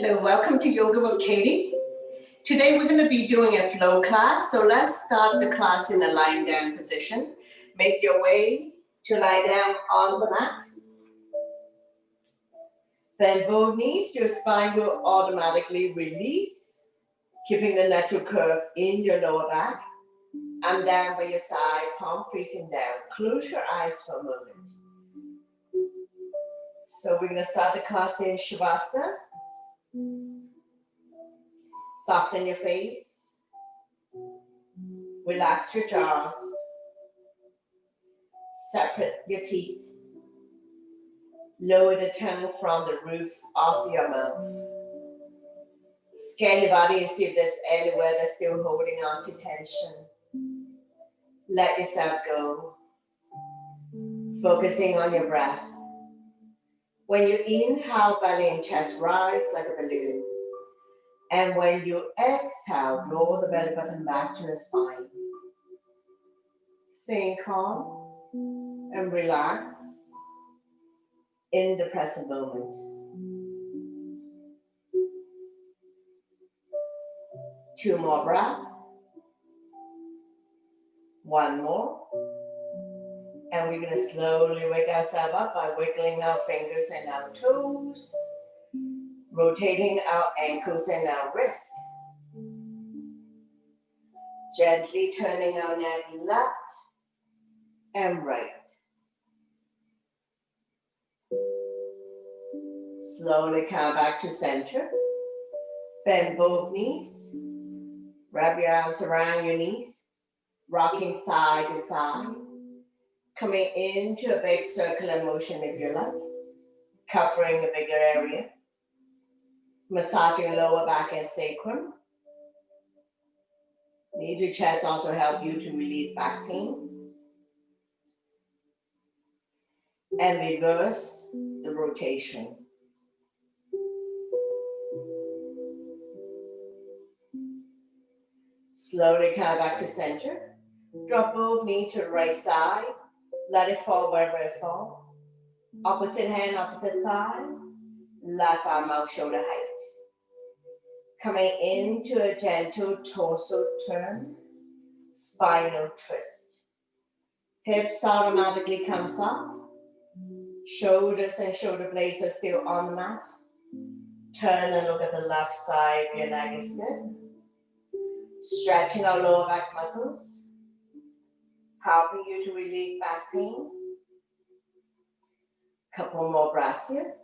Hello, welcome to Yoga with Katie. Today we're going to be doing a flow class. So let's start the class in a lying down position. Make your way to lie down on the mat. Bend both knees. Your spine will automatically release, keeping the natural curve in your lower back. And down by your side, palm facing down. Close your eyes for a moment. So we're going to start the class in Shavasana. Soften your face. Relax your jaws. Separate your teeth. Lower the tongue from the roof of your mouth. Scan your body and see if there's anywhere that's still holding on to tension. Let yourself go. Focusing on your breath. When you inhale, belly and chest rise like a balloon. And when you exhale, draw the belly button back to the spine. Staying calm and relax in the present moment. Two more breaths. One more. And we're going to slowly wake ourselves up by wiggling our fingers and our toes, rotating our ankles and our wrists, gently turning our neck left and right. Slowly come back to center. Bend both knees. Wrap your arms around your knees, rocking side to side. Coming into a big circular motion if you like, covering a bigger area. Massaging lower back and sacrum. Knee to chest also help you to relieve back pain. And reverse the rotation. Slowly come back to center. Drop both knees to the right side. Let it fall wherever it falls. Opposite hand, opposite thigh. Left arm out shoulder height. Coming into a gentle torso turn. Spinal twist. Hips automatically comes up. Shoulders and shoulder blades are still on the mat. Turn and look at the left side if your neck is good. Stretching our lower back muscles. Helping you to relieve back pain. Couple more breaths here.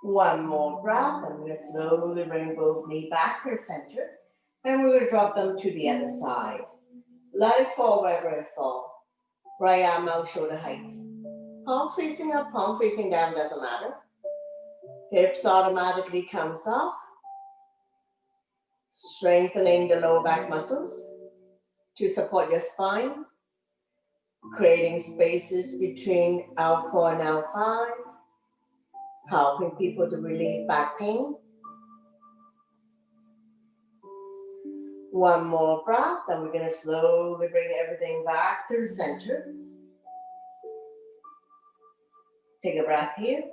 One more breath, and we're going to slowly bring both knees back to the center. And we're going to drop them to the other side. Let it fall wherever it falls. Right arm out, shoulder height. Palm facing up, palm facing down, doesn't matter. Hips automatically comes up. Strengthening the lower back muscles to support your spine. Creating spaces between L4 and L5. Helping people to relieve back pain. One more breath, and we're going to slowly bring everything back to the center. Take a breath here.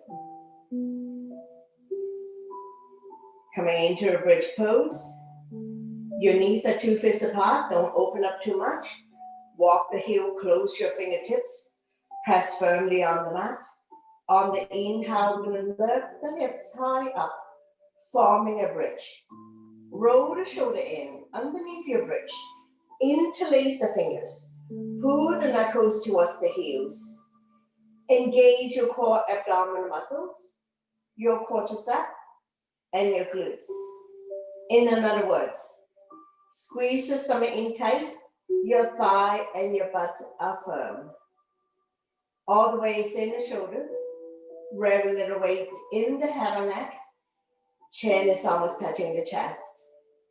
Coming into a bridge pose. Your knees are 2 fists apart. Don't open up too much. Walk the heel, close your fingertips. Press firmly on the mat. On the inhale, we're going to lift the hips high up, forming a bridge. Roll the shoulder in underneath your bridge. Interlace the fingers. Pull the knuckles towards the heels. Engage your core abdominal muscles, your quadricep, and your glutes. In other words, squeeze your stomach in tight, your thigh and your butt are firm. All the way in the shoulder. Very little weight in the head and neck. Chin is almost touching the chest.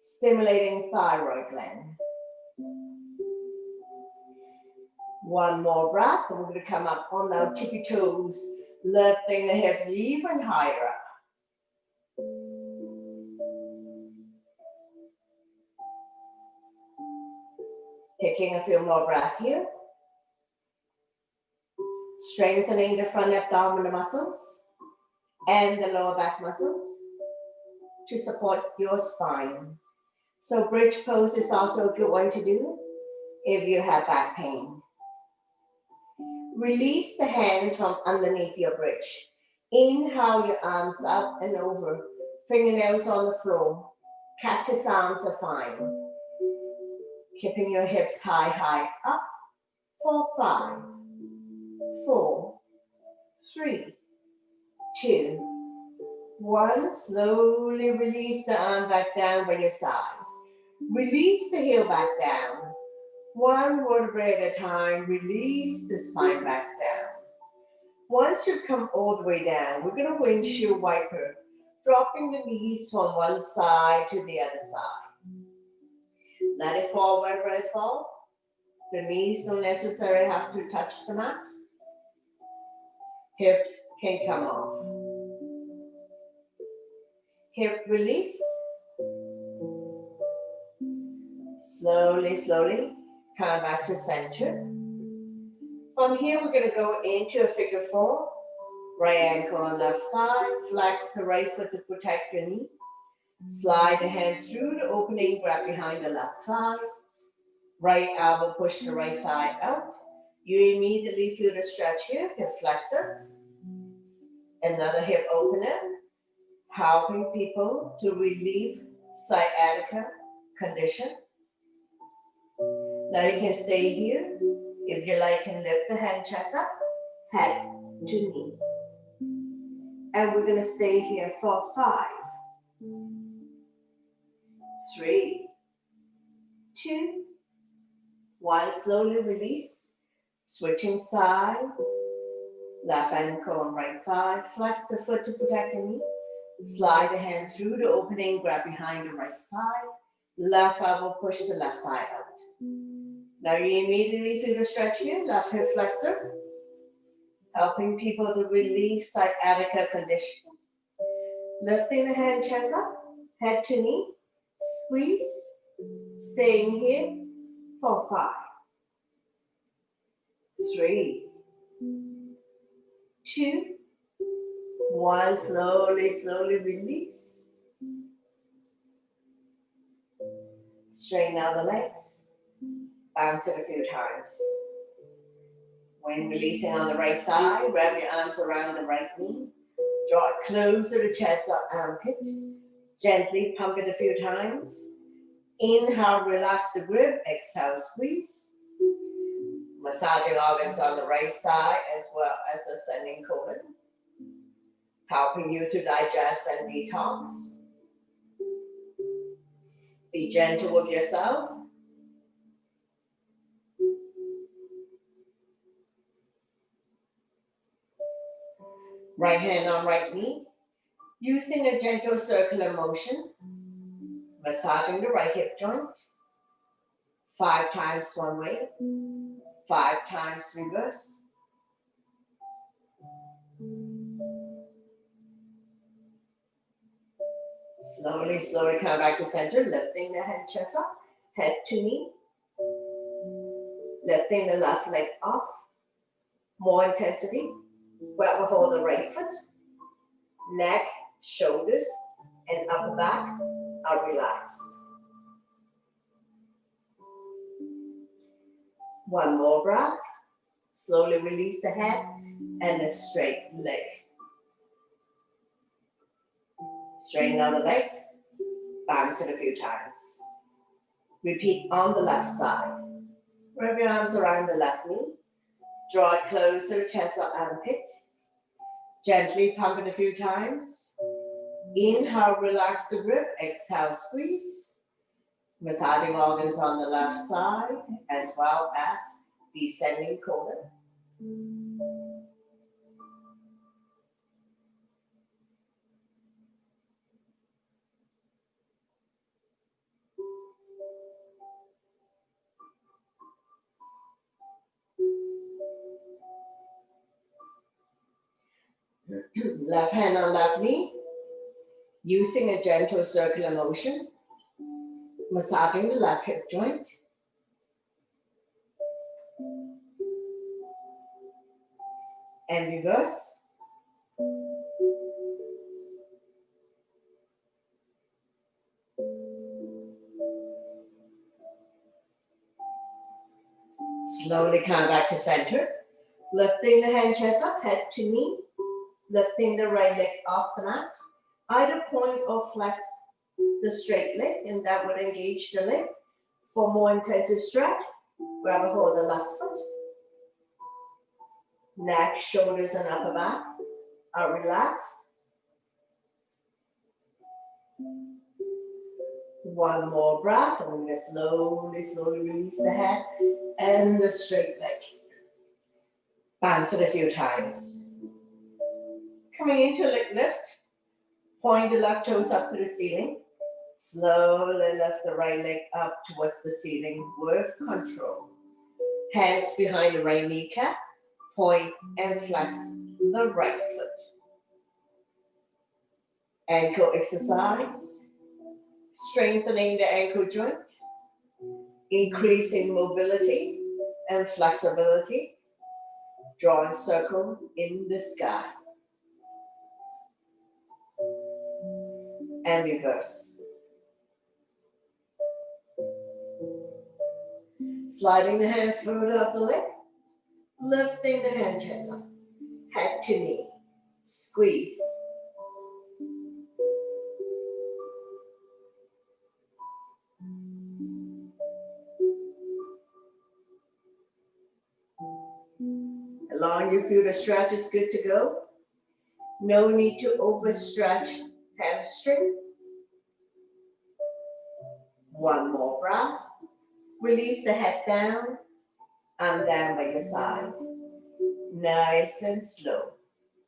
Stimulating thyroid gland. One more breath, and we're going to come up on our tippy toes, lifting the hips even higher up. Taking a few more breaths here. strengthening the front abdominal muscles and the lower back muscles to support your spine. So bridge pose is also a good one to do if you have back pain. Release the hands from underneath your bridge. Inhale your arms up and over, fingernails on the floor. Cactus arms are fine. Keeping your hips high, high up for 5, 4, 3, 2, 1. Slowly release the arm back down by your side. Release the heel back down. One vertebrae at a time, release the spine back down. Once you've come all the way down, we're going to windshield wiper, dropping the knees from one side to the other side. Let it fall wherever it falls. The knees don't necessarily have to touch the mat. Hips can come off. Hip release. Slowly, slowly, come back to center. From here, we're going to go into a figure 4. Right ankle on left thigh. Flex the right foot to protect your knee. Slide the hand through the opening, grab behind the left thigh. Right elbow, push the right thigh out. You immediately feel the stretch here, hip flexor. Another hip opener, helping people to relieve sciatica condition. Now you can stay here. If you like, you can lift the hand, chest up, head to knee. And we're going to stay here for 5, 3, 2, 1. Slowly release. Switching side. Left ankle and right thigh. Flex the foot to protect the knee. Slide the hand through the opening, grab behind the right thigh. Left elbow, push the left thigh out. Now you immediately feel the stretch here, left hip flexor, helping people to relieve sciatica condition. Lifting the hand, chest up, head to knee, squeeze, staying here for 5, 3, 2, 1. Slowly, slowly release. Straighten out the legs. Bounce it a few times. When releasing on the right side, wrap your arms around the right knee. Draw it closer to chest or armpit. Gently pump it a few times. Inhale, relax the grip. Exhale, squeeze. Massaging organs on the right side as well as the ascending colon. Helping you to digest and detox. Be gentle with yourself. Right hand on right knee, using a gentle circular motion, massaging the right hip joint. 5 times one way, 5 times reverse. Slowly, slowly come back to center, lifting the head, chest up, head to knee. Lifting the left leg off, more intensity. Grab a hold of the right foot, neck, shoulders, and upper back are relaxed. One more breath. Slowly release the head and the straight leg. Straighten out the legs, bounce it a few times. Repeat on the left side. Wrap your arms around the left knee. Draw it close to the chest or armpit. Gently pump it a few times. Inhale, relax the grip. Exhale, squeeze. Massaging organs on the left side as well as descending colon. Left hand on left knee, using a gentle circular motion, massaging the left hip joint. and reverse. Slowly come back to center. Lifting the hand chest up, head to knee. Lifting the right leg off the mat. Either point or flex the straight leg, and that would engage the leg. For more intensive stretch, grab a hold of the left foot. Neck, shoulders, and upper back are relaxed. One more breath, and we're going to slowly release the head and the straight leg. Bounce it a few times. Coming into leg lift, point the left toes up to the ceiling. Slowly lift the right leg up towards the ceiling with control. Hands behind the right kneecap, point and flex the right foot. Ankle exercise, strengthening the ankle joint, increasing mobility and flexibility. Drawing circle in the sky. And reverse. Sliding the hand further up the leg, lifting the hand chest up, head to knee, squeeze. Allowing you feel the stretch is good to go. No need to overstretch hamstring. One more breath. Release the head down and down by your side. Nice and slow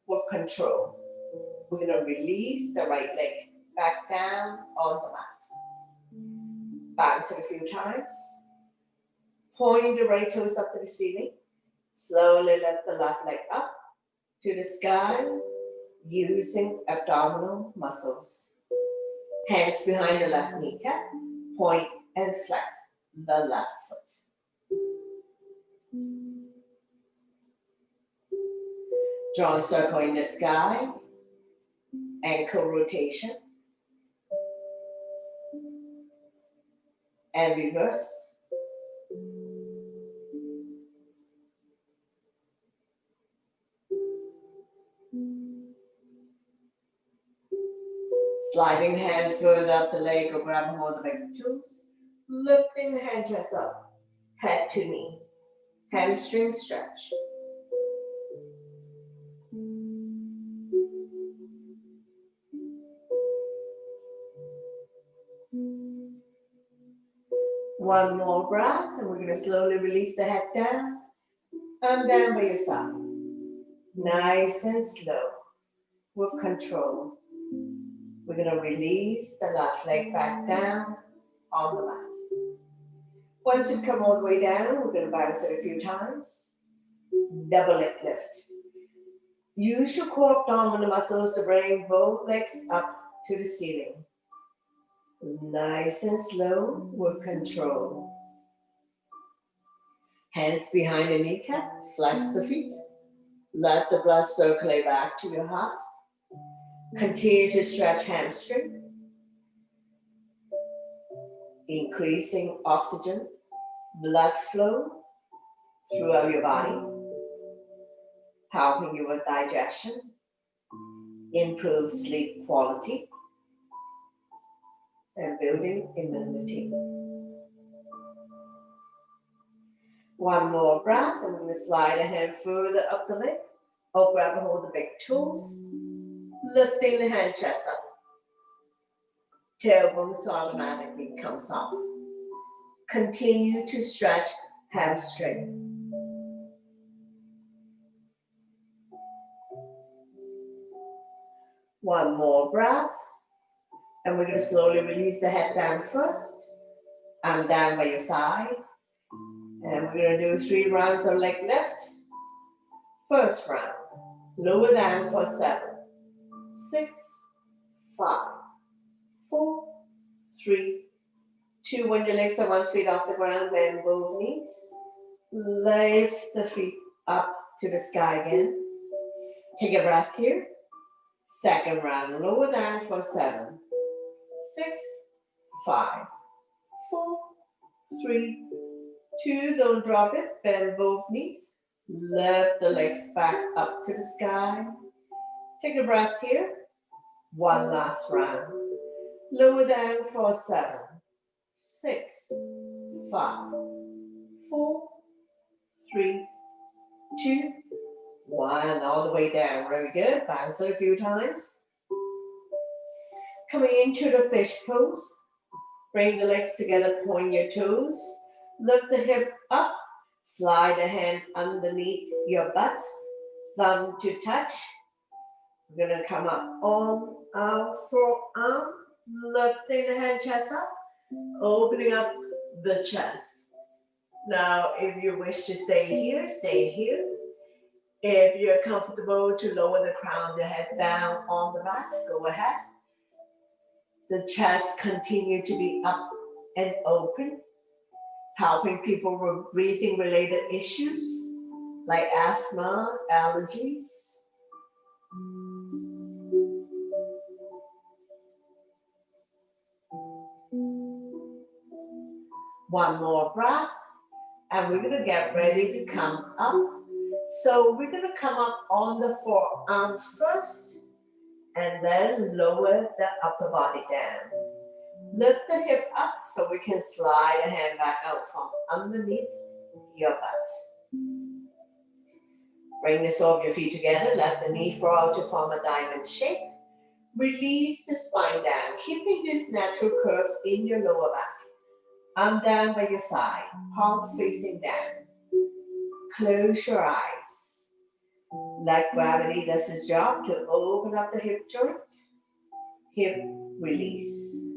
with control. We're going to release the right leg back down on the mat. Bounce it a few times. Point the right toes up to the ceiling. Slowly lift the left leg up to the sky using abdominal muscles. Hands behind the left kneecap. Point and flex the left foot. Draw a circle in the sky. Ankle rotation. And reverse. Sliding the hand further up the leg or grab a hold of the big toes. Lifting the hand chest up, head to knee. Hamstring stretch. One more breath, and we're going to slowly release the head down and down by your side. Nice and slow, with control. We're going to release the left leg back down on the mat. Once you've come all the way down, we're going to bounce it a few times. Double leg lift. Use your core abdominal muscles to bring both legs up to the ceiling. Nice and slow with control. Hands behind the kneecap, flex the feet. Let the blood circulate back to your heart. Continue to stretch hamstring. Increasing oxygen, blood flow throughout your body. Helping you with digestion. Improve sleep quality. And building immunity. One more breath, and we're going to slide a hand further up the leg, or grab a hold of the big toes, lifting the hand chest up. Tailbone automatically comes off. Continue to stretch hamstring. One more breath. And we're going to slowly release the head down first, and down by your side. And we're going to do 3 rounds of leg lift. First round, lower down for 7, 6, 5, 4, 3, 2. When your legs are 1 foot off the ground, bend both knees. Lift the feet up to the sky again. Take a breath here. Second round, lower down for 7, 6, 5, 4, 3, 2, don't drop it, bend both knees. Lift the legs back up to the sky. Take a breath here. One last round. Lower down for 7, 6, 5, 4, 3, 2, 1. All the way down. Very good. Bounce it a few times. Coming into the fish pose. Bring the legs together, point your toes. Lift the hip up. Slide the hand underneath your butt. Thumb to touch. We're going to come up on our forearm. Lifting the hand chest up. Opening up the chest. Now, if you wish to stay here, stay here. If you're comfortable to lower the crown of the head down on the mat, go ahead. The chest continue to be up and open, helping people with breathing related issues like asthma, allergies. One more breath, and we're gonna get ready to come up. So we're gonna come up on the forearm first, and then lower the upper body down. Lift the hip up so we can slide the hand back out from underneath your butt. Bring the sole of your feet together, let the knee fall to form a diamond shape. Release the spine down, keeping this natural curve in your lower back. Arm down by your side, palm facing down. Close your eyes. Let gravity does its job to open up the hip joint. Hip release.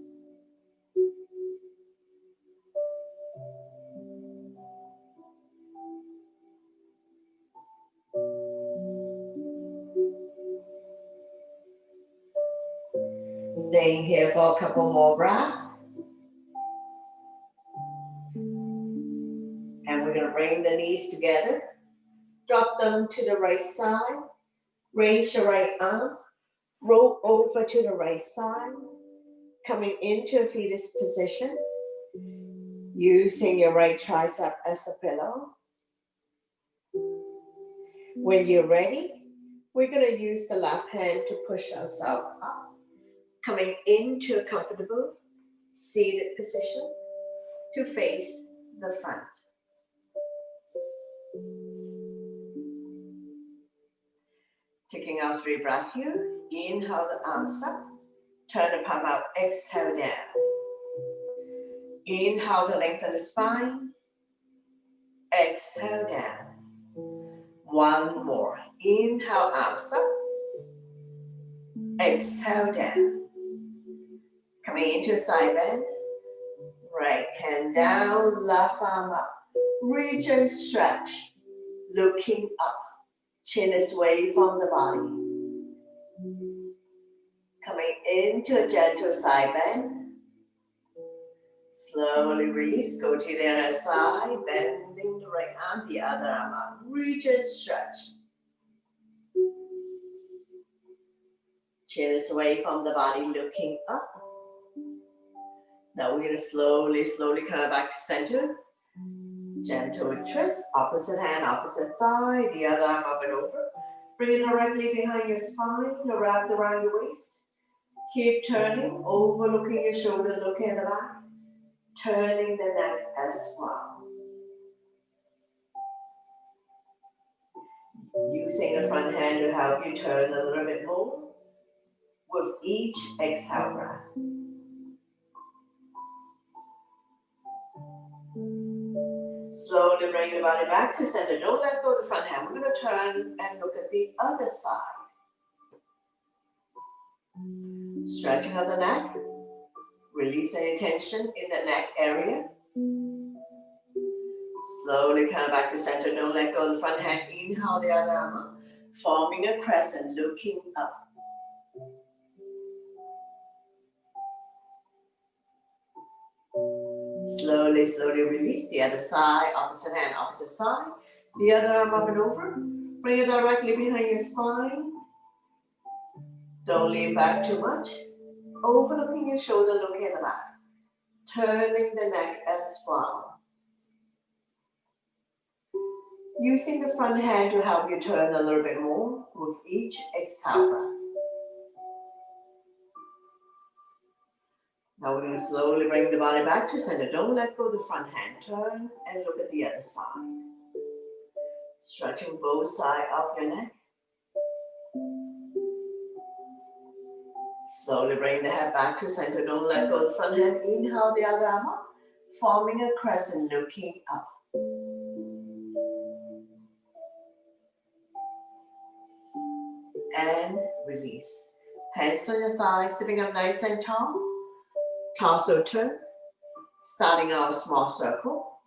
Staying here for a couple more breaths. And we're going to bring the knees together. Drop them to the right side. Raise your right arm. Roll over to the right side. Coming into a fetus position. Using your right tricep as a pillow. When you're ready, we're going to use the left hand to push ourselves up. Coming into a comfortable seated position to face the front. Taking our 3 breaths here. Inhale the arms up. Turn the palm out. Exhale down. Inhale to lengthen the spine. Exhale down. One more. Inhale, arms up. Exhale down. Coming into a side bend. Right hand down, left arm up. Reach and stretch. Looking up. Chin is away from the body. Coming into a gentle side bend. Slowly release. Go to the other side. Bending the right arm, the other arm up. Reach and stretch. Chin is away from the body, looking up. Now we're going to slowly come back to center. Gentle twist, opposite hand, opposite thigh, the other arm up and over. Bring it directly behind your spine, wrap around your waist. Keep turning, overlooking your shoulder, looking at the back. Turning the neck as well. Using the front hand to help you turn a little bit more with each exhale breath. Slowly bring the body back to center. Don't let go of the front hand. We're going to turn and look at the other side. Stretching out the neck. Release any tension in the neck area. Slowly come back to center. Don't let go of the front hand. Inhale the other arm up. Forming a crescent, looking up. Slowly release the other side, opposite hand, opposite thigh. The other arm up and over. Bring it directly behind your spine. Don't lean back too much. Overlooking your shoulder, looking at the back. Turning the neck as well. Using the front hand to help you turn a little bit more with each exhale breath. Now we're going to slowly bring the body back to center. Don't let go of the front hand. Turn and look at the other side. Stretching both sides of your neck. Slowly bring the head back to center. Don't let go of the front hand. Inhale the other arm up, forming a crescent, looking up. And release. Hands on your thighs, sitting up nice and tall. Torso turn. Starting our small circle.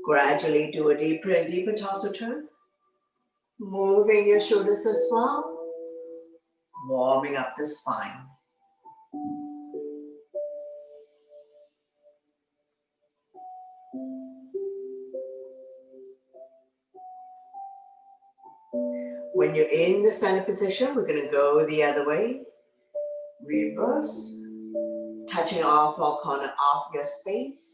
Gradually do a deeper and deeper torso turn. Moving your shoulders as well. Warming up the spine. When you're in the center position, we're going to go the other way. Reverse. Touching all four corners of your space.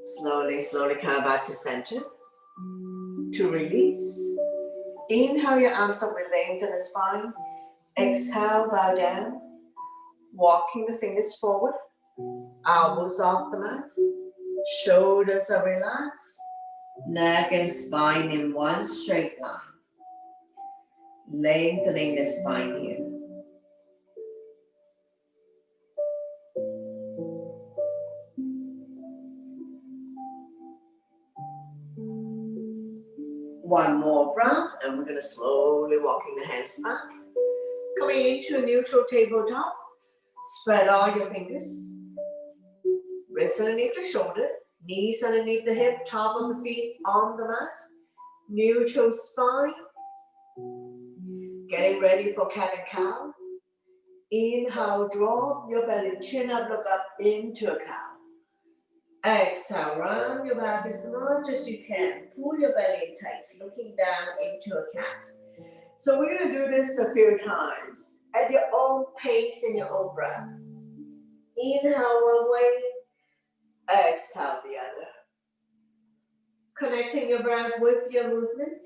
Slowly, slowly come back to center. To release. Inhale your arms up, we lengthen the spine. Exhale, bow down. Walking the fingers forward. Elbows off the mat. Shoulders are relaxed. Neck and spine in one straight line. Lengthening the spine here. One more breath, and we're going to slowly walking the hands back. Coming into a neutral tabletop. Spread all your fingers. Wrists underneath the shoulder. Knees underneath the hip. Top of the feet on the mat. Neutral spine. Getting ready for cat and cow. Inhale, drop your belly, chin up, look up into a cow. Exhale, round your back as much as you can. Pull your belly in tight, looking down into a cat. So we're going to do this a few times at your own pace and your own breath. Inhale one way, exhale the other. Connecting your breath with your movement.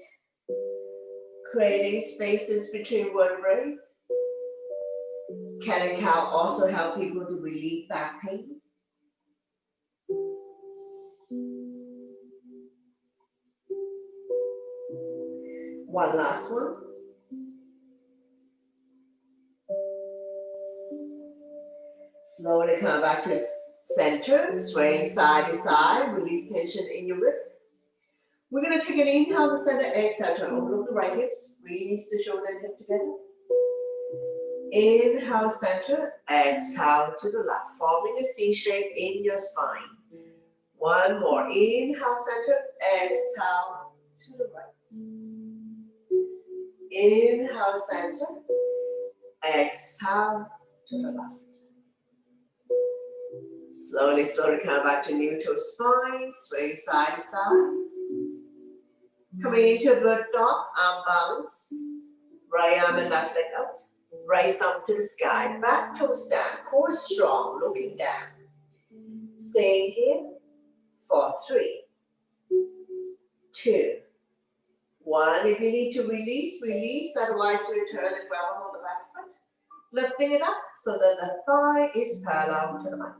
Creating spaces between vertebrae. Cat and cow also help people to relieve back pain. One last one. Slowly come back to center, swaying side to side, release tension in your wrist. We're going to take an inhale to center, exhale, turn overlook the right hip, squeeze the shoulder and hip together. Inhale, center, exhale to the left, forming a C shape in your spine. One more, inhale, center, exhale to the right. Inhale, center, exhale to the left. Slowly, slowly come back to neutral spine, swaying side to side. Coming into a bird dog, arm balance. Right arm and left leg out. Right thumb to the sky, back toes down, core strong, looking down. Staying here for 3, 2, 1. If you need to release, release. Otherwise, return and grab on the back foot. Lifting it up so that the thigh is parallel to the mat.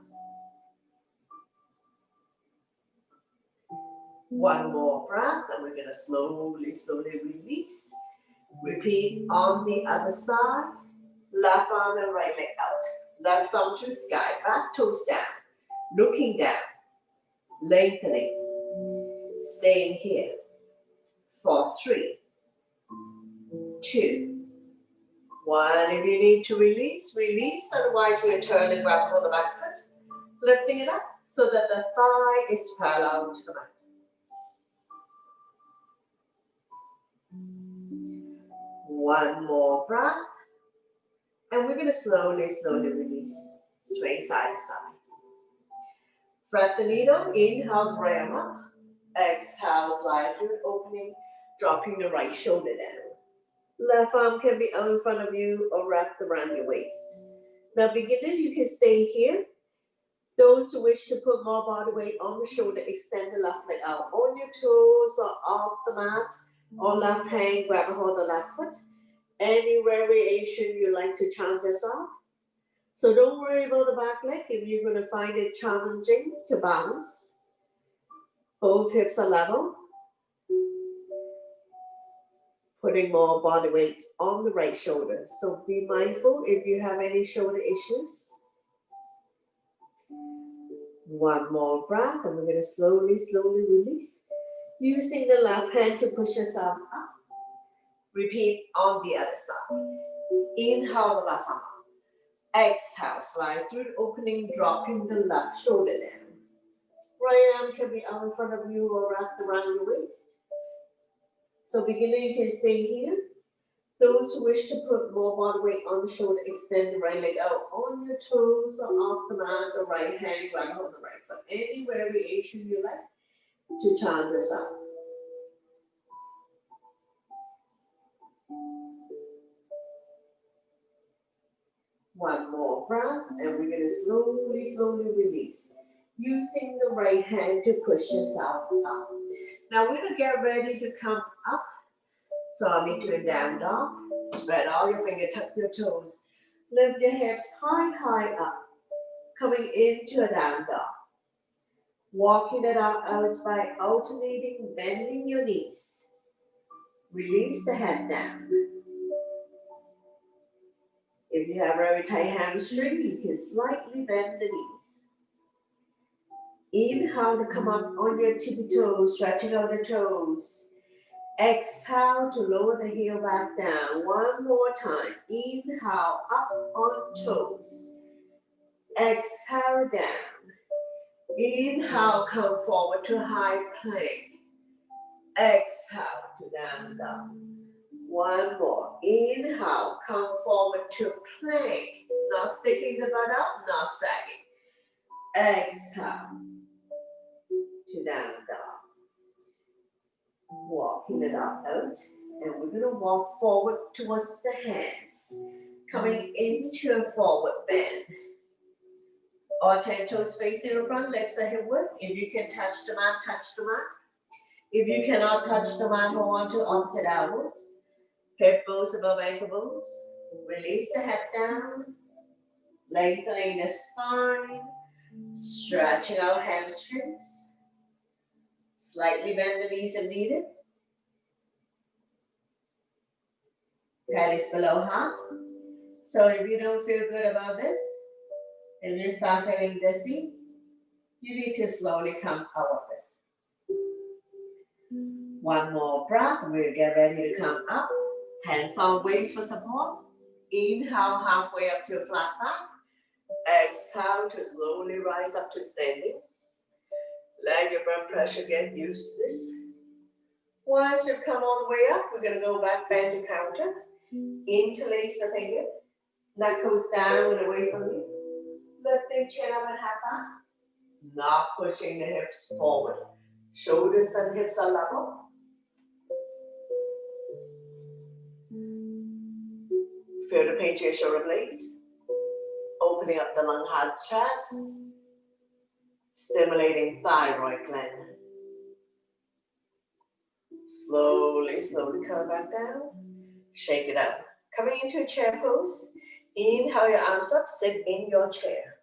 One more breath, and we're going to slowly, slowly release. Repeat on the other side. Left arm and right leg out. Left thumb to the sky, back toes down. Looking down. Lengthening. Staying here. For 3, 2, 1. If you need to release, release. Otherwise, we'll turn and grab hold of the back foot. Lifting it up so that the thigh is parallel to the mat. One more breath. And we're going to slowly, slowly release. Swing side to side. Thread the needle. Inhale, bring up. Exhale, slide through, opening, dropping the right shoulder down. Left arm can be out in front of you or wrapped around your waist. Now, beginner, you can stay here. Those who wish to put more body weight on the shoulder, extend the left leg out on your toes or off the mat, or left hand, grab a hold of the left foot. Any variation you like to challenge yourself. So don't worry about the back leg if you're going to find it challenging to balance. Both hips are level. Putting more body weight on the right shoulder. So be mindful if you have any shoulder issues. One more breath, and we're going to slowly release. Using the left hand to push yourself up. Repeat on the other side. Inhale the left arm up. Exhale, slide through the opening, dropping the left shoulder down. Right arm can be out in front of you or wrapped around your waist. So beginner, you can stay here. Those who wish to put more body weight on the shoulder, extend the right leg out on your toes or off the mat, or right hand, grab hold of the right foot. Any variation you like to challenge yourself. One more breath, and we're going to slowly release. Using the right hand to push yourself up. Now we're going to get ready to come up. So I'll meet you in down dog. Spread all your fingers, tuck your toes. Lift your hips high up. Coming into a down dog. Walking it out by alternating, bending your knees. Release the head down. If you have very tight hamstring, you can slightly bend the knees. Inhale to come up on your tippy toes, stretching out the toes. Exhale to lower the heel back down. One more time. Inhale, up on toes. Exhale down. Inhale, come forward to high plank. Exhale to down dog. One more. Inhale, come forward to plank. Not sticking the butt up, not sagging. Exhale to down dog. Walking it out, and we're going to walk forward towards the hands. Coming into a forward bend. Or 10 toes facing in front, legs are hip width. If you can touch the mat, touch the mat. If you cannot touch the mat, hold on to opposite elbows. Hip bones above ankle bones. Release the head down. Lengthening the spine. Stretching out hamstrings. Slightly bend the knees if needed. Head is below heart. So if you don't feel good about this, if you start feeling dizzy, you need to slowly come out of this. One more breath, and we'll get ready to come up. Hands on waist for support. Inhale halfway up to a flat back. Exhale to slowly rise up to standing. Let your blood pressure get used to this. Once you've come all the way up, we're going to go back, bend to counter. Interlace the finger. Neck goes down and away from you. Lifting chin up and half back. Not pushing the hips forward. Shoulders and hips are level. Feel the pain to your shoulder blades. Opening up the lung, heart, chest. Stimulating thyroid gland. Slowly come back down. Shake it up. Coming into a chair pose. Inhale your arms up, sit in your chair.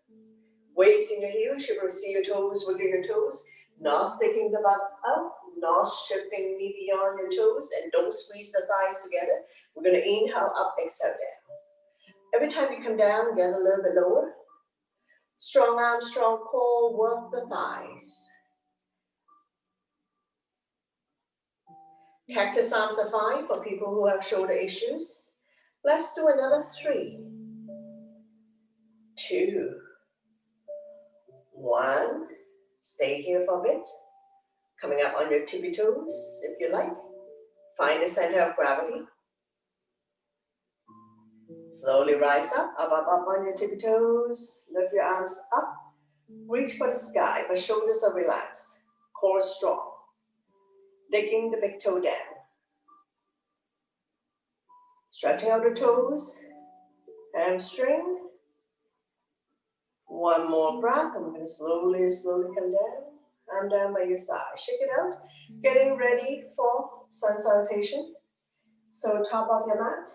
Weights in your heels, you will see your toes, wiggle your toes. Not sticking the butt out, not shifting knee beyond your toes, and don't squeeze the thighs together. We're going to inhale up, exhale down. Every time you come down, get a little bit lower. Strong arms, strong core, work the thighs. Cactus arms are fine for people who have shoulder issues. Let's do another 3, 2, 1. Stay here for a bit. Coming up on your tippy toes, if you like. Find the center of gravity. Slowly rise up on your tippy toes. Lift your arms up. Reach for the sky, but shoulders are relaxed. Core strong. digging the big toe down. Stretching out the toes, hamstring. One more breath. I'm going to slowly, slowly come down and down by your side. Shake it out. Getting ready for sun salutation. So top of your mat,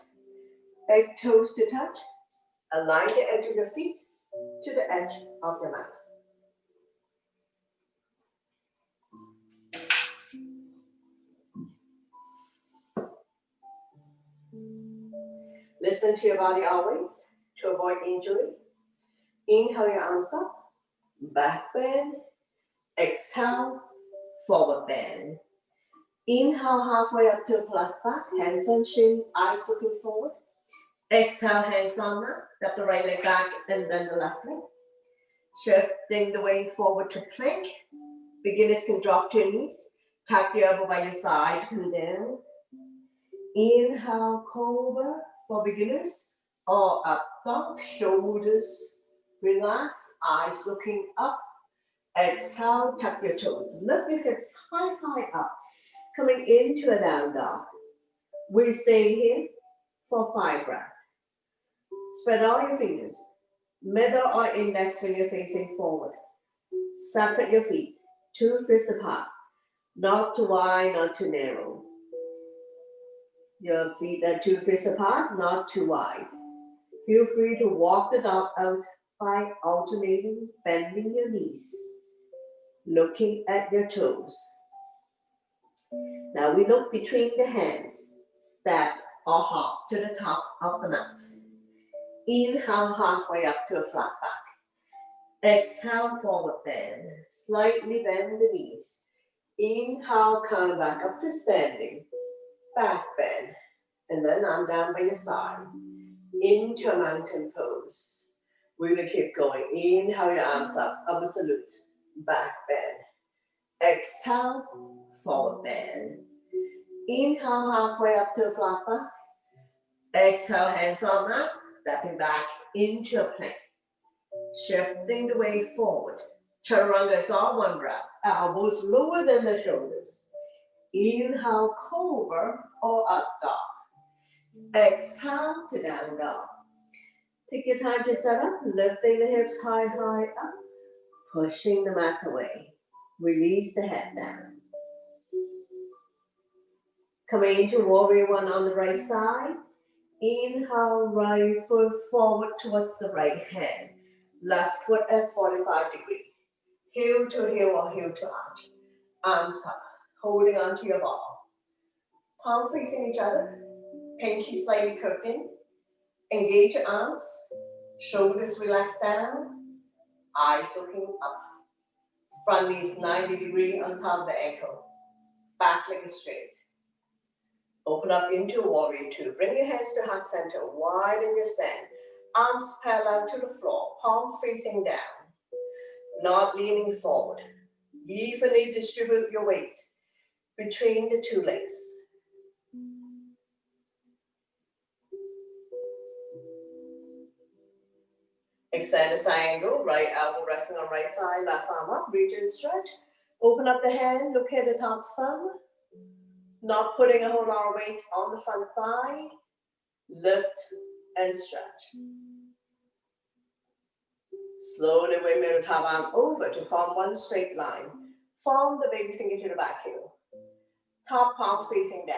big toes to touch. Align the edge of your feet to the edge of your mat. Listen to your body always to avoid injury. Inhale your arms up, back bend. Exhale, forward bend. Inhale halfway up to a flat back, hands on shin, eyes looking forward. Exhale, hands on mat, step the right leg back and then the left leg. Shifting the weight forward to plank. Beginners can drop to your knees. Tuck your elbow by your side, come down. Inhale, cobra for beginners. Or up dog, shoulders relax, eyes looking up. Exhale, tuck your toes. Lift your hips high, high up. Coming into a down dog. We stay here for 5 breaths. Spread all your fingers. Middle or index finger facing forward. Separate your feet. 2 fists apart. Not too wide, not too narrow. Your feet are 2 fists apart, not too wide. Feel free to walk the dog out by alternating, bending your knees. Looking at your toes. Now we look between the hands. Step or hop to the top of the mat. Inhale halfway up to a flat back. Exhale, forward bend. Slightly bend the knees. Inhale, come back up to standing. Back bend. And then arm down by your side. Into a mountain pose. We're going to keep going. Inhale your arms up. Upward salute. Back bend. Exhale, forward bend. Inhale halfway up to a flat back. Exhale, hands on mat. Stepping back into a plank. Shifting the weight forward. Chaturanga is all one breath. Elbows lower than the shoulders. Inhale, cobra or up dog. Exhale to down dog. Take your time to set up, lifting the hips high, high up. Pushing the mat away. Release the head down. Coming into warrior one on the right side. Inhale, right foot forward towards the right hand. Left foot at 45 degrees. Heel to heel or heel to arch. Arms up, holding onto your ball. Palm facing each other. Pinky slightly curved in. Engage your arms. Shoulders relax down. Eyes looking up. Front knees 90 degrees on top of the ankle. Back leg is straight. Open up into warrior two. Bring your hands to heart center. Widen your stand. Arms parallel to the floor. Palm facing down. Not leaning forward. Evenly distribute your weight between the 2 legs. Extend the side angle. Right elbow resting on right thigh. Left arm up. Reach and stretch. Open up the hand. Look at the top thumb. Not putting a whole lot of weight on the front thigh. Lift and stretch. Slowly bring the top arm over to form one straight line. Form the baby finger to the back heel. Top palm facing down.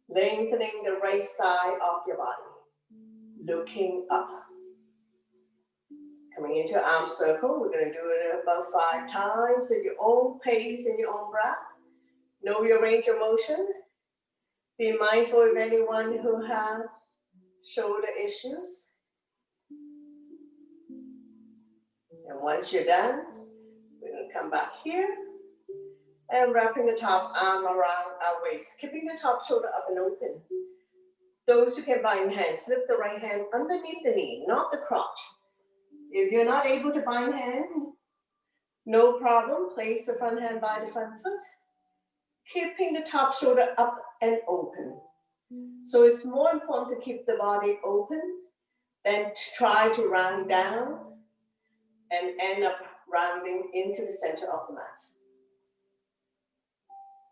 Lengthening the right side of your body. Looking up. Coming into arm circle. We're going to do it about 5 times at your own pace, in your own breath. Know your range of motion. Be mindful of anyone who has shoulder issues. And once you're done, we're going to come back here and wrapping the top arm around our waist, keeping the top shoulder up and open. Those who can bind hands, slip the right hand underneath the knee, not the crotch. If you're not able to bind hand, no problem. Place the front hand by the front foot, keeping the top shoulder up and open. So it's more important to keep the body open than to try to round down and end up rounding into the center of the mat.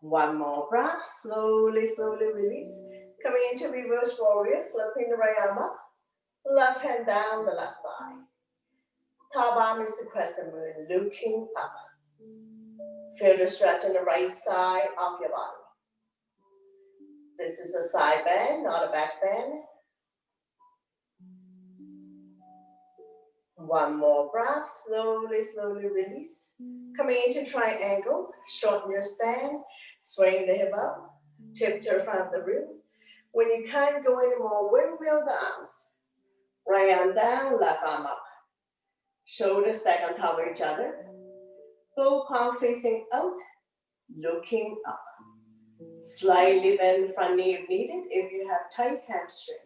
One more breath. Slowly, slowly release. Coming into reverse warrior, flipping the right arm up. Left hand down the left thigh. Top arm is the crescent moon, looking up. Feel the stretch on the right side of your body. This is a side bend, not a back bend. One more breath, slowly, slowly release. Coming into triangle, shorten your stand, swing the hip up, tip to the front of the room. When you can't go anymore, windmill the arms. Right arm down, left arm up. Shoulders stack on top of each other. Both palm facing out, looking up. Slightly bend the front knee if needed, if you have tight hamstring.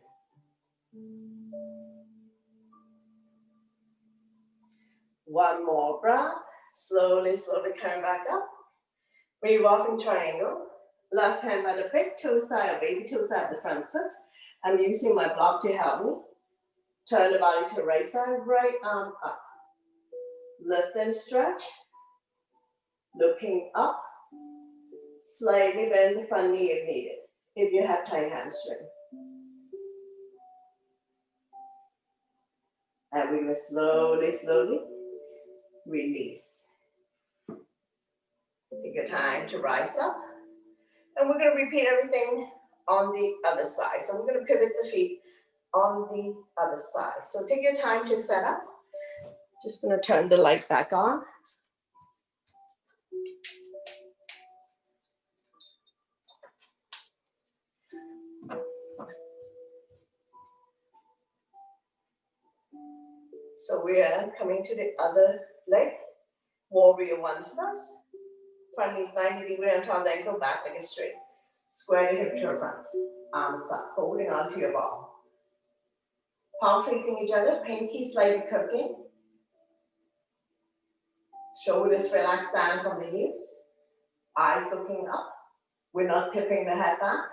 One more breath. Slowly, slowly come back up. Move off in triangle. Left hand by the big toe side or baby toe side of the front foot. I'm using my block to help me. Turn the body to the right side, right arm up. Lift and stretch. Looking up. Slightly bend the front knee if needed, if you have tight hamstring. And we will slowly, slowly release. Take your time to rise up. And we're going to repeat everything on the other side. So we're going to pivot the feet on the other side. So take your time to set up. Just going to turn the light back on. So we are coming to the other leg. Warrior one first. Front knees 90 degrees on top of the ankle, back leg is straight. Square the hip to the front. Arms up, holding on to your ball. Palm facing each other, pinky slightly curved in. Shoulders relaxed down from the hips. Eyes looking up. We're not tipping the head back.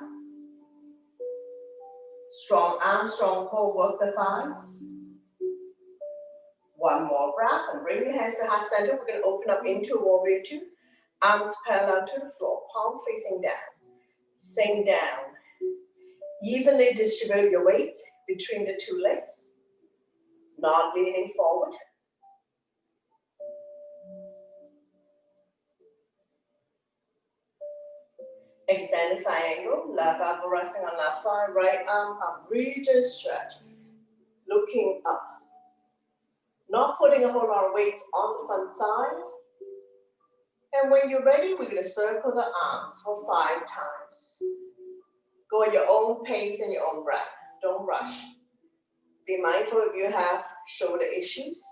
Strong arms, strong core, work the thighs. One more breath and bring your hands to heart center. We're going to open up into warrior two. Arms parallel to the floor, palm facing down. Sink down. Evenly distribute your weight between the two legs. Not leaning forward. Extend the side angle. Left elbow resting on left thigh. Right arm up. Reach and stretch. Looking up. Not putting a whole lot of weight on the front thigh. And when you're ready, we're going to circle the arms for 5 times. Go at your own pace and your own breath. Don't rush. Be mindful if you have shoulder issues.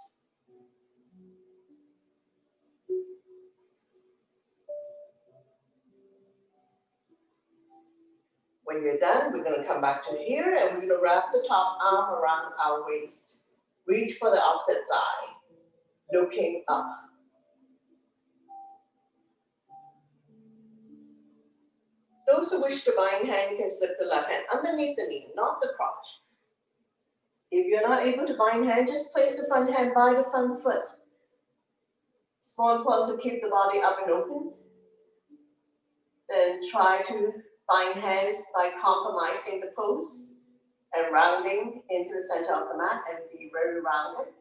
When you're done, we're going to come back to here and we're going to wrap the top arm around our waist. Reach for the opposite thigh. Looking up. Those who wish to bind hand can slip the left hand underneath the knee, not the crotch. If you're not able to bind hand, just place the front hand by the front foot. It's more important to keep the body up and open than try to bind hands by compromising the pose and rounding into the center of the mat and be very rounded.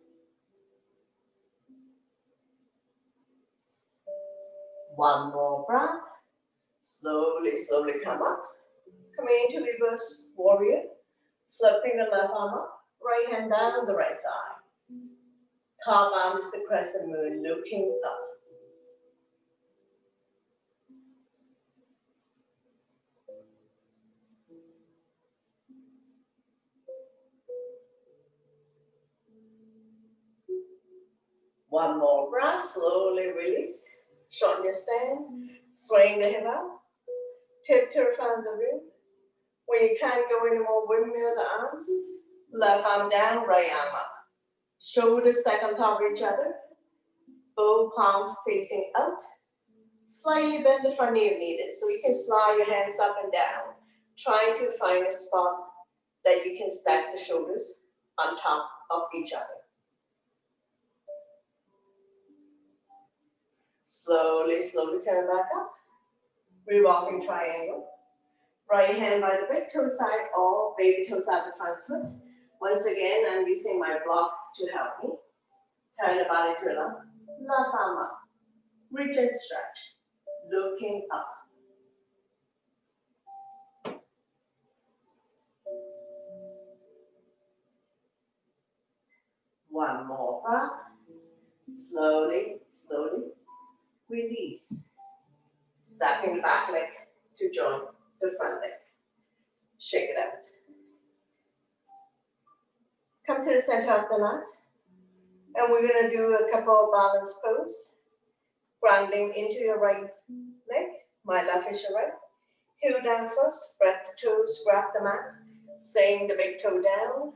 One more breath. Slowly, slowly come up. Coming into reverse warrior. Flipping the left arm up. Right hand down the right thigh. Top arm is the crescent moon, looking up. One more breath, slowly release. Shorten your stand. Swing the hip out. Tip to the front of the room. When you can't go anymore, windmill the arms. Left arm down, right arm up. Shoulders stack on top of each other. Both palms facing out. Slightly bend the front knee if needed. So you can slide your hands up and down. Trying to find a spot that you can stack the shoulders on top of each other. Slowly, slowly come back up. Revolving triangle. Right hand by the big toe side or baby toe side the front foot. Once again, I'm using my block to help me. Turn the body to the left. Left arm up. Reach and stretch. Looking up. One more breath. Slowly, slowly release. Stacking the back leg to join the front leg. Shake it out. Come to the center of the mat. And we're going to do a couple of balance pose. Grounding into your right leg. My left is your right. Heel down first. Spread the toes. Grab the mat. Staying the big toe down.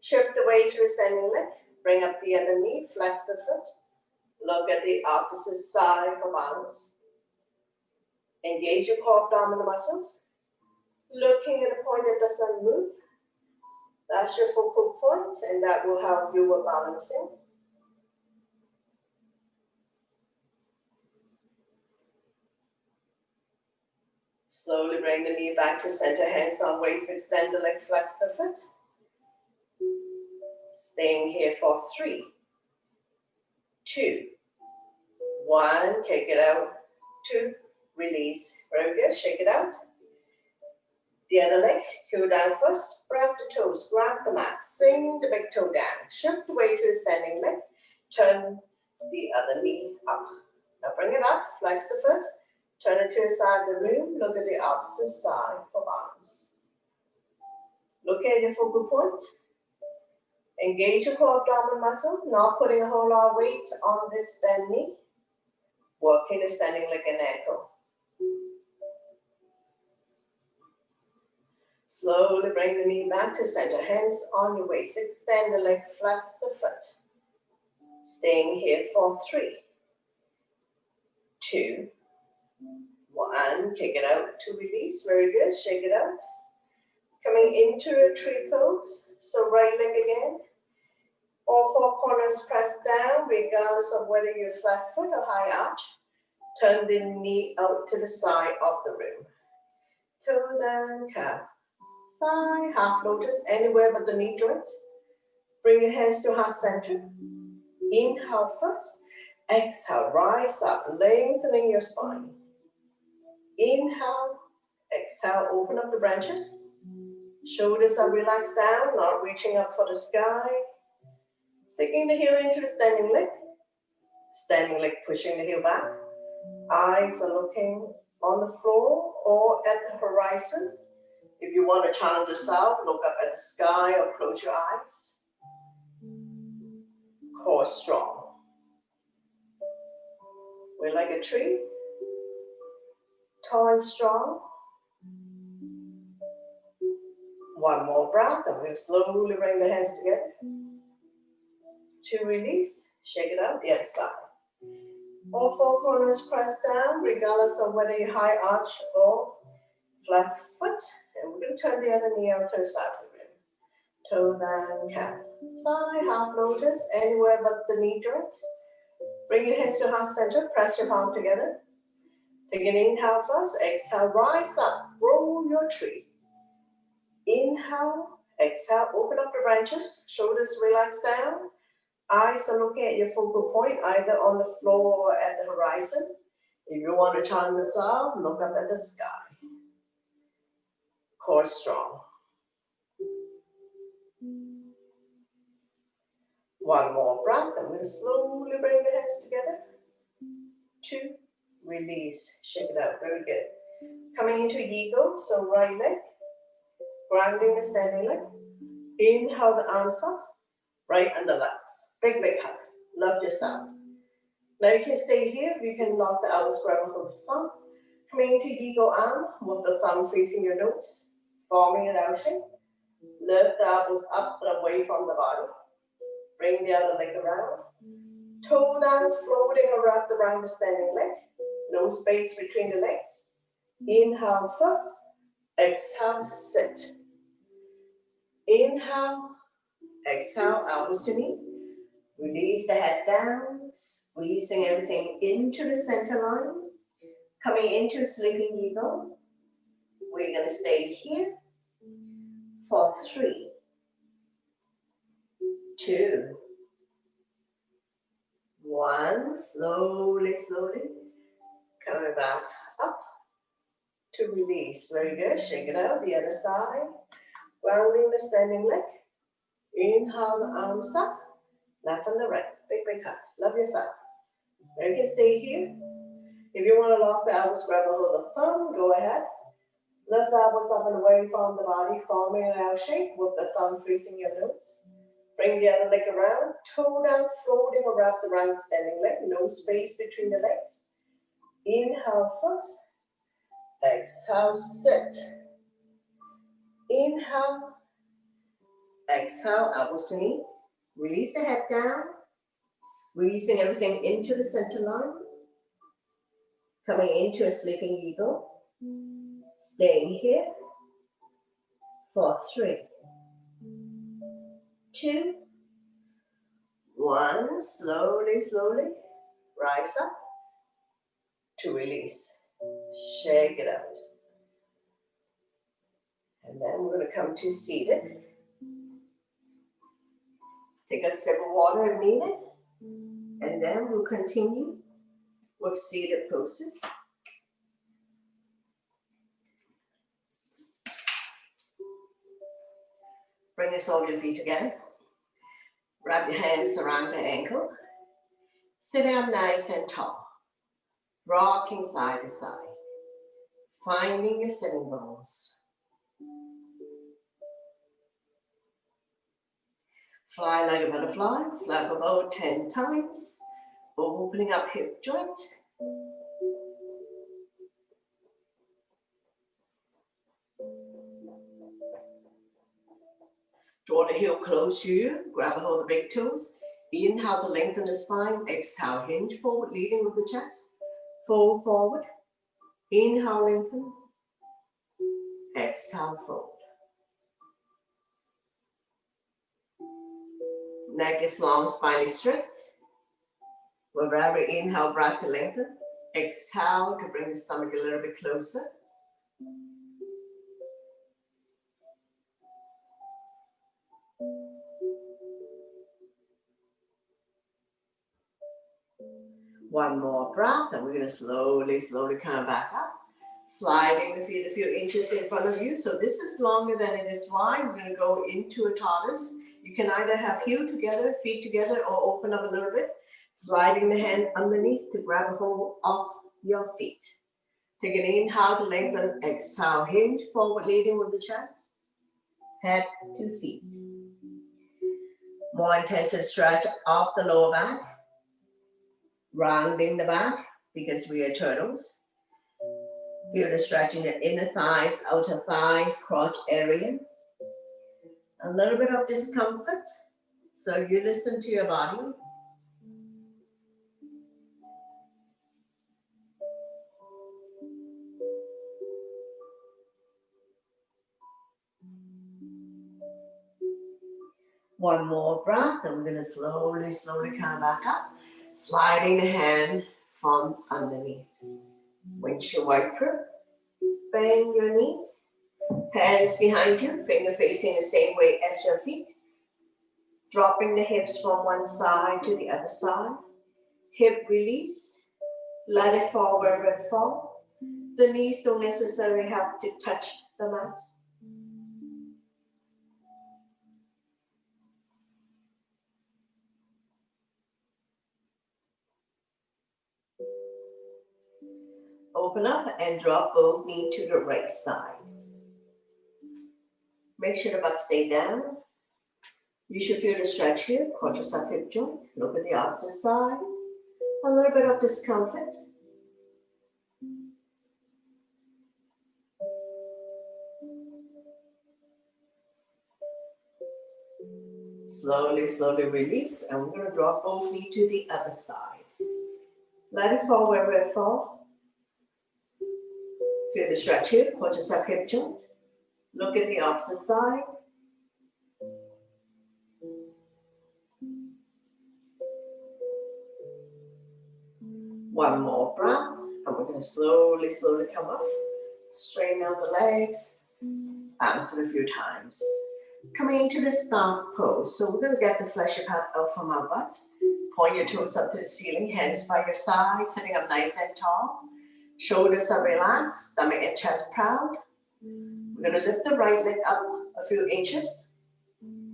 Shift the weight to a standing leg. Bring up the other knee. Flex the foot. Look at the opposite side for balance. Engage your core abdominal muscles. Looking at a point that doesn't move. That's your focal point, and that will help you with balancing. Slowly bring the knee back to center, hands on waist, extend the leg, flex the foot. Staying here for 3, 2, 1, kick it out, 2, release. Very good, shake it out. The other leg, heel down first, spread the toes, grab the mat, sing the big toe down, shift the weight to the standing leg, turn the other knee up. Now bring it up, flex the foot, turn it to the side of the room, look at the opposite side for balance. Look at your focal point. Engage your core abdominal muscle, not putting a whole lot of weight on this bent knee. Working the standing leg and ankle. Slowly bring the knee back to center, hands on your waist, extend the leg, flex the foot. Staying here for 3, 2, 1, kick it out to release, very good, shake it out. Coming into a tree pose, so right leg again. All 4 corners press down, regardless of whether you're flat foot or high arch. Turn the knee out to the side of the room. Toe down, calf. Thigh, half lotus, anywhere but the knee joints. Bring your hands to heart center. Inhale first. Exhale, rise up, lengthening your spine. Inhale, exhale, open up the branches. Shoulders are relaxed down, not reaching up for the sky. Taking the heel into the standing leg. Standing leg pushing the heel back. Eyes are looking on the floor or at the horizon. If you want to challenge yourself, look up at the sky or close your eyes. Core strong. We're like a tree. Tall and strong. One more breath, and we'll slowly bring the hands together. To release, shake it out, the other side. All 4 corners press down, regardless of whether you're high arch or flat foot. And we're going to turn the other knee out to the side of the room. Toe down, calf. Thigh, half lotus, anywhere but the knee joints. Bring your hands to heart center, press your palm together. Take an inhale first, exhale, rise up, roll your tree. Inhale, exhale, open up the branches, shoulders relax down. Eyes are looking at your focal point, either on the floor or at the horizon. If you want to challenge yourself, look up at the sky. Core strong. One more breath, and we'll slowly bring the hands together. 2, release, shake it out, very good. Coming into eagle, so right leg, grounding the standing leg. Inhale the arms up, right and the left. Big, big hug. Love yourself. Now you can stay here. You can lock the elbows, grab with the thumb. Coming into eagle arm with the thumb facing your nose, forming an L shape. Lift the elbows up and away from the body. Bring the other leg around. Toe down, floating around the standing leg. No space between the legs. Inhale first. Exhale, sit. Inhale. Exhale, elbows to knee. Release the head down, squeezing everything into the center line. Coming into sleeping eagle, we're going to stay here for 3, 2, 1. Slowly, slowly coming back up to release. Very good. Shake it out. The other side. Rounding the standing leg. Inhale the arms up. Left and the right. Big, big hug. Love yourself. You can stay here. If you want to lock the elbows, grab a hold of the thumb. Go ahead. Lift the elbows up and away from the body, forming an L shape with the thumb facing your nose. Bring the other leg around, toe down, floating or wrapped around the standing leg, no space between the legs. Inhale first, exhale, sit. Inhale, exhale, elbows to knee. Release the head down, squeezing everything into the center line. Coming into a sleeping eagle. Staying here for 3, 2, 1. Slowly, slowly rise up to release. Shake it out. And then we're going to come to seated. Take a sip of water if needed. And then we'll continue with seated poses. Bring the soles of your feet together. Wrap your hands around the ankle. Sit down nice and tall. Rocking side to side. Finding your sitting bones. Fly like a butterfly. Flap about 10 times. Opening up hip joint. Draw the heel close to you. Grab a hold of the big toes. Inhale to lengthen the spine. Exhale, hinge forward, leading with the chest. Fold forward. Inhale, lengthen. Exhale, fold. Neck is long, spine is straight. With every inhale, breath to lengthen. Exhale to bring the stomach a little bit closer. One more breath, and we're going to slowly, slowly come back up. Sliding the feet a few inches in front of you. So this is longer than it is wide. We're going to go into a tortoise. You can either have heel together, feet together, or open up a little bit. Sliding the hand underneath to grab a hold of your feet. Take an inhale to lengthen. Exhale, hinge forward, leading with the chest. Head to feet. More intensive stretch of the lower back. Rounding the back because we are turtles. Feel the stretch in the inner thighs, outer thighs, crotch area. A little bit of discomfort, so you listen to your body. One more breath, and we're going to slowly, slowly come back up. Sliding the hand from underneath. Windshield wiper. Bend your knees. Hands behind you, finger facing the same way as your feet. Dropping the hips from one side to the other side. Hip release. Let it fall wherever it falls. The knees don't necessarily have to touch the mat. Open up and drop both knees to the right side. Make sure the butt stay down. You should feel the stretch here, quadricep hip joint. Look at the opposite side. A little bit of discomfort. Slowly, slowly release, and we're going to drop both knees to the other side. Let it fall wherever it falls. Feel the stretch here, quadricep hip joint. Look at the opposite side. One more breath, and we're we're going to slowly, slowly come up. Straighten out the legs. Bounce it a few times. Coming into the staff pose. So we're going to get the fleshy part out from our butt. Point your toes up to the ceiling. Hands by your side. Sitting up nice and tall. Shoulders are relaxed. Stomach and chest proud. We're going to lift the right leg up a few inches.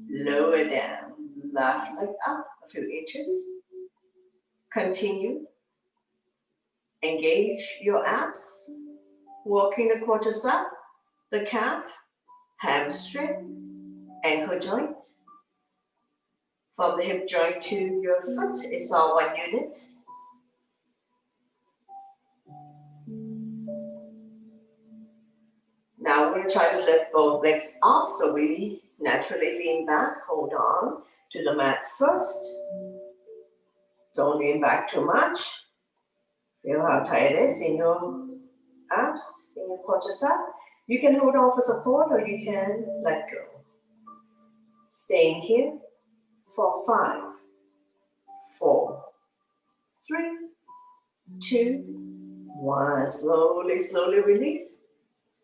Lower down. Left leg up a few inches. Continue. Engage your abs. Walking the quarters up. The calf. Hamstring. Ankle joint. From the hip joint to your foot, it's all one unit. Now we're going to try to lift both legs off, so we naturally lean back. Hold on to the mat first. Don't lean back too much. Feel how tight it is in your abs, in your quadriceps. You can hold on for support or you can let go. Staying here for 5, 4, 3, 2, 1. Slowly, slowly release.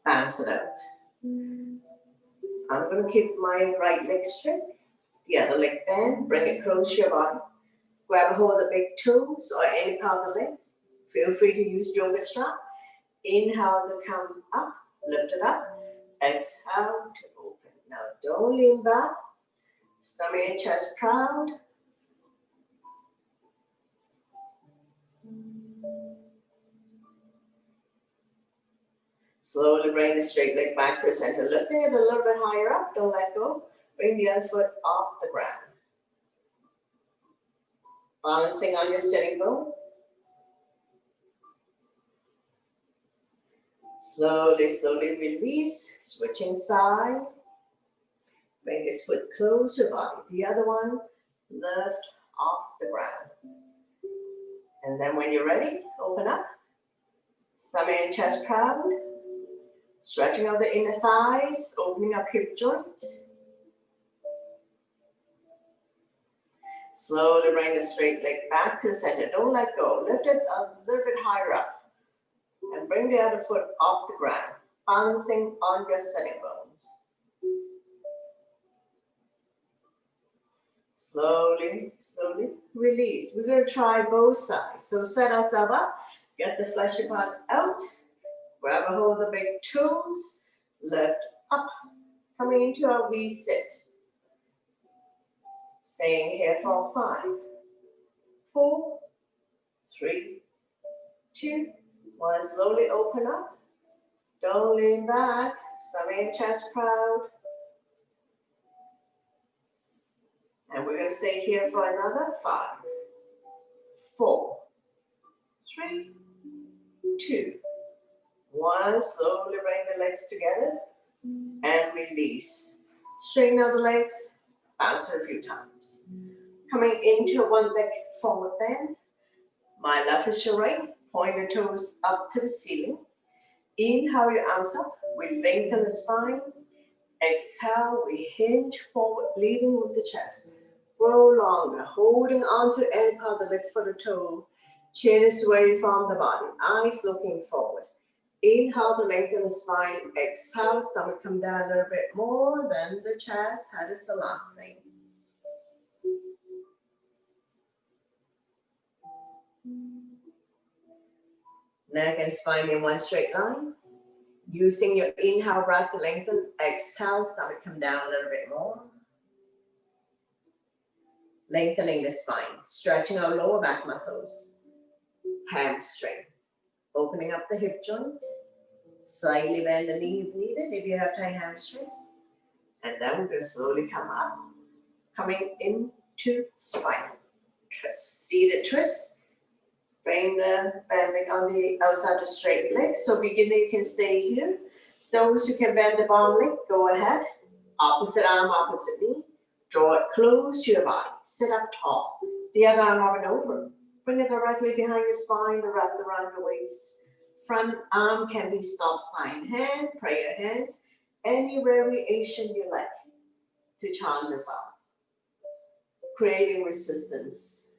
Bounce it out. I'm going to keep my right leg straight. The other leg bend. Bring it close to your body. Grab a hold of the big toes or any part of the legs. Feel free to use yoga strap. Inhale to come up. Lift it up. Exhale to open. Now don't lean back. Stomach and chest proud. Slowly bring the straight leg back to the center. Lifting it a little bit higher up. Don't let go. Bring the other foot off the ground. Balancing on your sitting bone. Slowly, slowly release. Switching side. Bring this foot close to your body. The other one, lift off the ground. And then when you're ready, open up. Stomach and chest proud. Stretching out the inner thighs, opening up hip joint. Slowly bring the straight leg back to the center. Don't let go. Lift it a little bit higher up. And bring the other foot off the ground. Balancing on your sitting bones. Slowly, slowly release. We're going to try both sides. So set ourselves up. Get the fleshy part out. Grab a hold of the big toes. Lift up. Coming into our V-sit. Staying here for 5, 4, 3, 2, 1. Slowly open up. Don't lean back. Stomach and chest proud. And we're going to stay here for another 5, 4, 3, 2, 1. Slowly bring the legs together and release. Straighten out the legs. Bounce it a few times. Coming into a one leg forward bend. My left is your right. Point your toes up to the ceiling. Inhale your arms up. We lengthen the spine. Exhale, we hinge forward, leading with the chest. Grow longer, holding on to any part of the leg for the toe. Chin is away from the body. Eyes looking forward. Inhale to lengthen the spine. Exhale, stomach come down a little bit more than the chest. That is the last thing. Neck and spine in one straight line. Using your inhale breath to lengthen. Exhale, stomach come down a little bit more. Lengthening the spine. Stretching our lower back muscles. Hamstring. Opening up the hip joint. Slightly bend the knee if needed, if you have tight hamstring. And then we're going to slowly come up. Coming into spine. Twist. Seated twist. Bring the bending on the outside of the straight leg. So beginner, you can stay here. Those who can bend the bottom leg, go ahead. Opposite arm, opposite knee. Draw it close to your body. Sit up tall. The other arm up and over. Bring it directly behind your spine, wrapped around the waist. Front arm can be stop sign hand, prayer hands, any variation you like to challenge yourself. Creating resistance.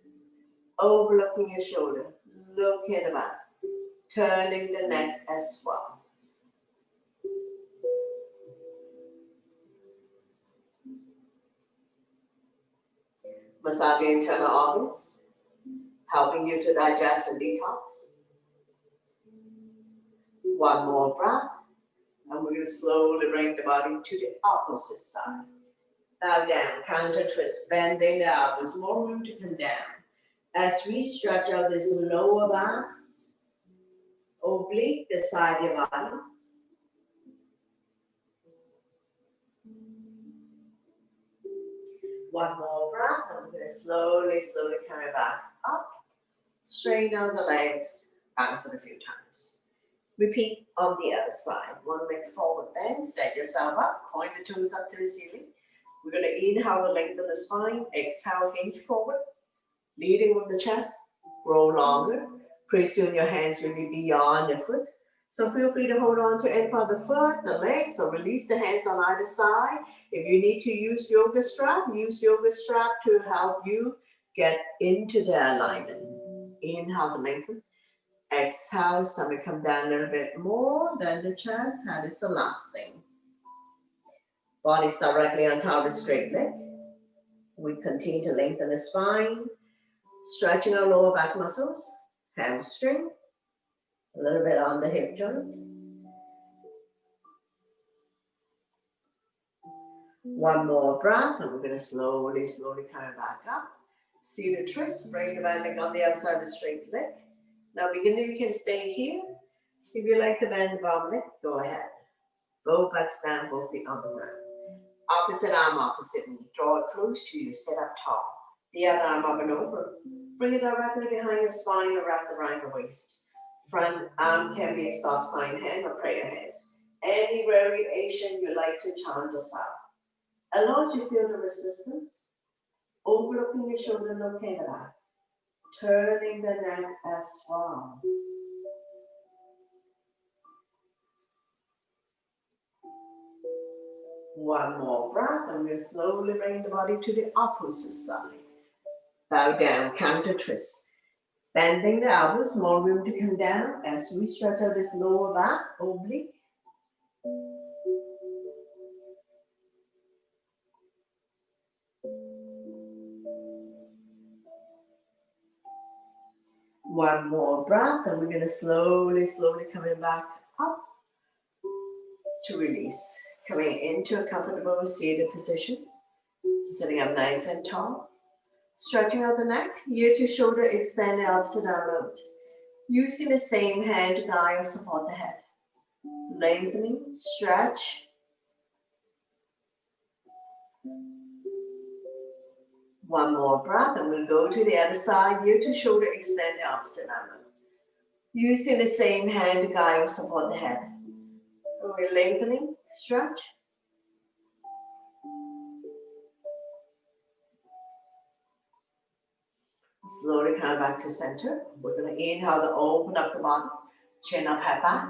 Overlooking your shoulder. Look at the back. turning the neck as well. Massaging internal organs, helping you to digest and detox. One more breath, and we're going to slowly bring the body to the opposite side. Bow down, counter twist, bending the elbows, more room to come down. As we stretch out this lower back, oblique the side of your body. One more breath, and we're going to slowly come back up. Straighten out the legs, bounce it a few times. Repeat on the other side. One leg forward bend, set yourself up, point the toes up to the ceiling. We're going to inhale the length of the spine, exhale, hinge forward, leading with the chest, grow longer. Pretty soon your hands will be beyond the foot. So feel free to hold on to any part of the foot, the legs, or release the hands on either side. If you need to use yoga strap to help you get into the alignment. Inhale to lengthen. Exhale, stomach come down a little bit more than the chest. That is the last thing. Body's directly on top of the straight leg. We continue to lengthen the spine, stretching our lower back muscles, hamstring, a little bit on the hip joint. One more breath, and we're going to slowly come back up. See the twist, bring the back leg on the outside of the straight leg. Now beginner, you can stay here. If you like to bend the bottom leg, go ahead. Both butts down, both feet on the ground. Opposite arm, opposite knee. Draw it close to you, sit up tall. The other arm up and over. Bring it directly behind your spine or wrap around the waist. Front arm can be a stop sign hand or prayer hands. Any variation you like to challenge yourself. As long as you feel the resistance, overlooking your shoulder, locate the back. Turning the neck as well. One more breath, and we'll slowly bring the body to the opposite side. Bow down, counter twist. Bending the elbows, more room to come down as we stretch out this lower back, oblique. One more breath, and we're going to slowly coming back up to release. Coming into a comfortable seated position, sitting up nice and tall. Stretching out the neck, ear to shoulder, extend the opposite arm out. Using the same hand to guide and support the head. Lengthening, stretch. One more breath, and we'll go to the other side, ear to shoulder, extend the opposite arm out. Using the same hand to guide and support the head. We're lengthening, stretch. Slowly come back to center. We're going to inhale to open up the body, chin up, head back.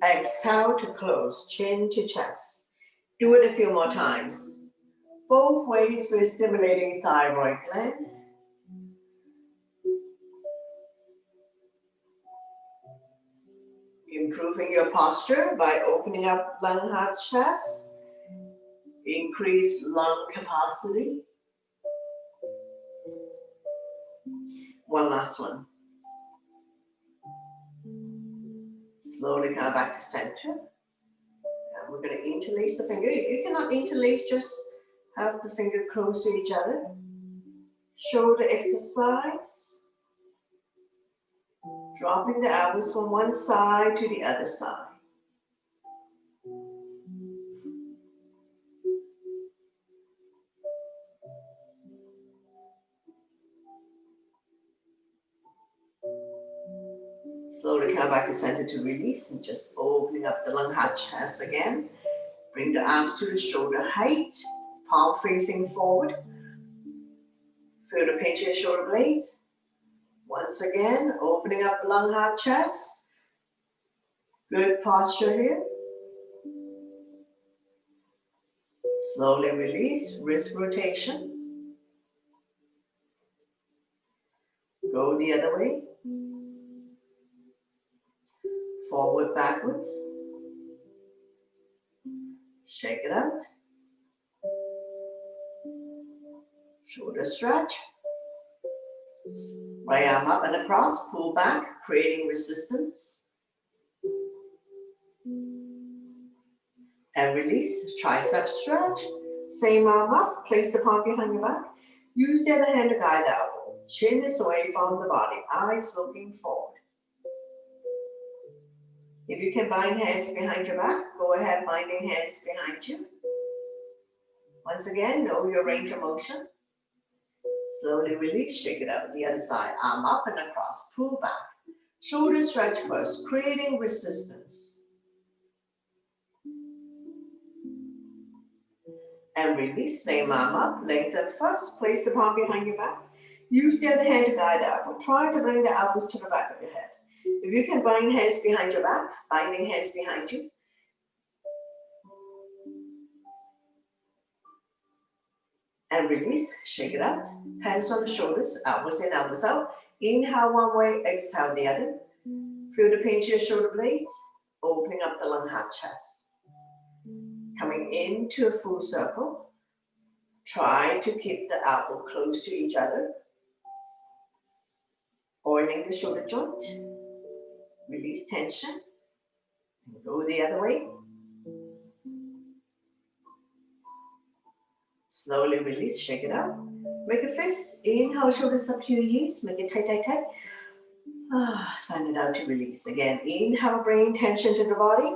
Exhale to close, chin to chest. Do it a few more times. Both ways we're stimulating thyroid gland. Improving your posture by opening up lung, heart, chest. Increase lung capacity. One last one. Slowly come back to center. And we're going to interlace the finger. If you cannot interlace, just have the finger close to each other. Shoulder exercise. Dropping the elbows from one side to the other side. Slowly come back to center to release and just opening up the lung, heart, chest again. Bring the arms to the shoulder height, palm facing forward. Feel the pinch in your shoulder blades. Once again, opening up lung, heart, chest. Good posture here. Slowly release, wrist rotation. Go the other way. Forward, backwards. Shake it out. Shoulder stretch. Right arm up and across, pull back, creating resistance. And release, tricep stretch. Same arm up, place the palm behind your back. Use the other hand to guide the elbow. Chin is away from the body, eyes looking forward. If you can bind hands behind your back, go ahead, binding hands behind you. Once again, know your range of motion. Slowly release, shake it out. The other side, arm up and across, pull back. Shoulder stretch first, creating resistance. And release, same arm up, lengthen first, place the palm behind your back. Use the other hand to guide the elbow. Try to bring the elbows to the back of your head. If you can bind hands behind your back, binding hands behind you. And release, shake it out. Hands on the shoulders, elbows in, elbows out. Inhale one way, exhale the other. Feel the pinch of your shoulder blades, opening up the lung, heart, chest. Coming into a full circle. Try to keep the elbow close to each other. Oiling the shoulder joint. Release tension. And go the other way. Slowly release, shake it out. Make a fist. Inhale, shoulders up to your ears. Make it tight, tight, tight. Send it out to release. Again, inhale, bring tension to the body.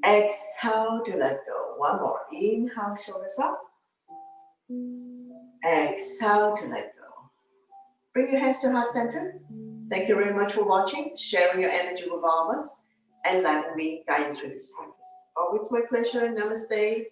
Exhale to let go. One more. Inhale, shoulders up. Exhale to let go. Bring your hands to heart center. Thank you very much for watching, sharing your energy with all of us, and letting me guide you through this practice. Always my pleasure. Namaste.